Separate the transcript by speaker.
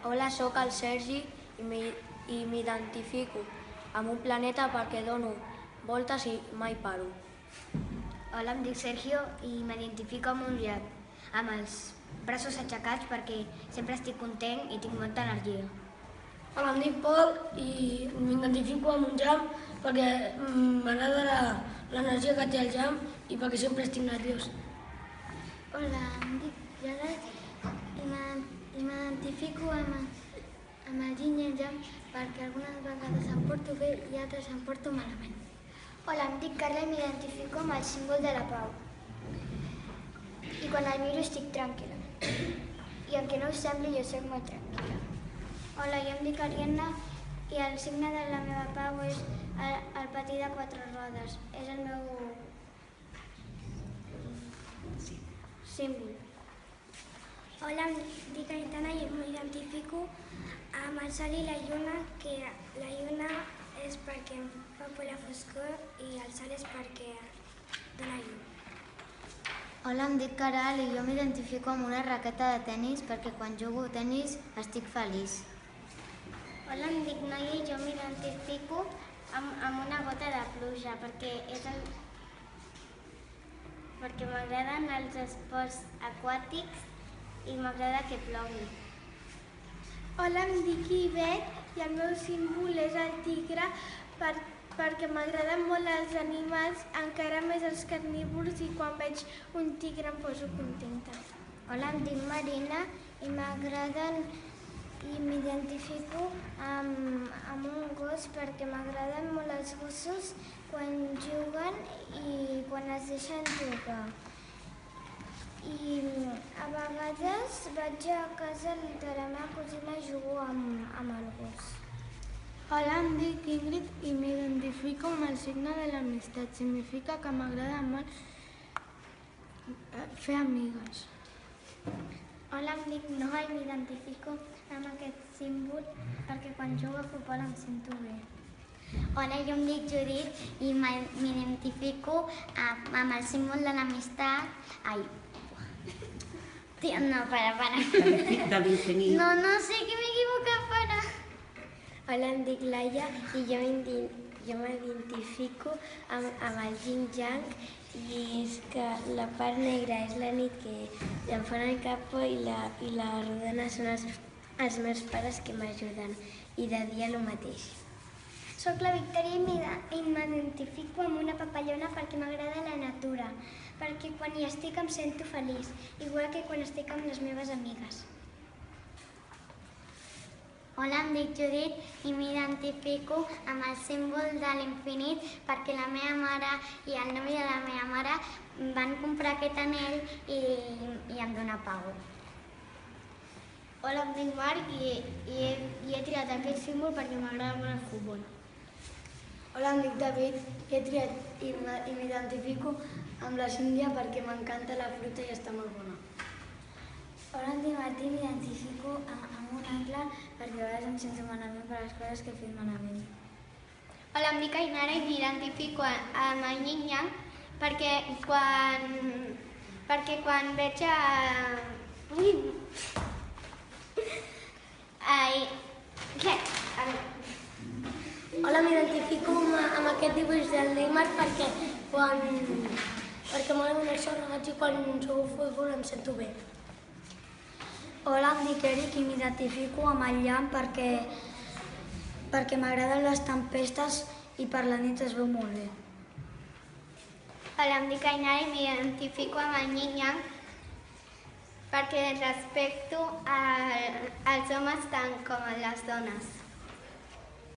Speaker 1: Hola, sóc el Sergi i m'identifico amb un planeta perquè dono voltes i mai paro.
Speaker 2: Hola, em dic Sergio i m'identifico amb un llac, amb els braços aixecats perquè sempre estic content i tinc molta energia.
Speaker 3: Hola, em dic Pol i m'identifico amb un jam perquè m'agrada l'energia que té el jam i perquè sempre estic nerviós.
Speaker 4: Hola, em dic Janet i m'identifico amb el yin i el yang perquè algunes vegades em porto bé i altres em porto malament.
Speaker 5: Hola, em dic Carla i m'identifico amb el símbol de la pau. I quan el miro estic tranquil·la. I aunque no us sembli, jo soc molt tranquil·la.
Speaker 6: Hola, jo em dic Ariadna i el signe de la meva pau és el patí de 4 rodes. És el meu símbol.
Speaker 7: Hola, em dic Aitana i m'identifico amb el sol i la lluna, que la lluna és perquè em fa por la foscor i el sol és perquè dona llum.
Speaker 8: Hola, em dic Caral i jo m'identifico amb una raqueta de tennis perquè quan jugo a tennis estic feliç.
Speaker 9: Hola, em dic Noia i jo m'identifico amb una gota de pluja perquè m'agraden els esports aquàtics i m'agrada que plogui.
Speaker 7: Hola, em dic Ivet i el meu símbol és el tigre perquè m'agraden molt els animals, encara més els carnívors, i quan veig un tigre em poso contenta.
Speaker 6: Hola, em dic Marina i m'identifico amb un gos perquè m'agraden molt els gossos quan juguen i quan es deixen jugar. I a vegades vaig a casa de la meva cosina i jugo amb el gos.
Speaker 10: Hola, em dic Ingrid i m'identifico amb el signe de l'amistat. Significa que m'agrada molt fer amigues.
Speaker 6: Hola, em dic Noa i m'identifico amb aquest símbol perquè quan jugo a futbol em sento bé.
Speaker 11: Hola, jo em dic Judit i m'identifico amb el símbol de l'amistat. Tio, no, para.
Speaker 12: De l'infinit.
Speaker 11: No sé que m'he equivocat, para.
Speaker 13: Hola, em dic Laia i jo m'identifico amb el yin-yang, i és que la part negra és la nit que em fan el capo i la rodona són els meus pares que m'ajuden, i de dia el mateix.
Speaker 5: Soc la Victòria i m'identifico amb una papallona perquè m'agrada la natura, perquè quan hi estic em sento feliç, igual que quan estic amb les meves amigues.
Speaker 11: Hola, em dic Judit i m'identifico amb el símbol de l'infinit perquè la meva mare i el nòvio de la meva mare van comprar aquest anell i em dóna pau.
Speaker 14: Hola, em dic Marc i he triat aquest símbol perquè m'agrada molt el futbol.
Speaker 3: Hola, em dic David i he triat i m'identifico amb la Síndia perquè m'encanta la fruita i està molt bona.
Speaker 4: Hola, em dic Martí i m'identifico amb un angle perquè a vegades em sento malament per les coses que he fet malament.
Speaker 9: Hola, em dic Ainara i m'identifico amb el yin yang perquè quan veig
Speaker 3: Hola, m'identifico amb aquest dibuix del Neymar perquè m'agrada una sorra i quan jugo a futbol em sento bé.
Speaker 15: Hola, em dic Eric i m'identifico amb el llamp perquè m'agraden les tempestes i per la nit es veu molt bé.
Speaker 9: Hola, em dic Ainara i m'identifico amb el yin yang perquè respecto els homes tant com les dones.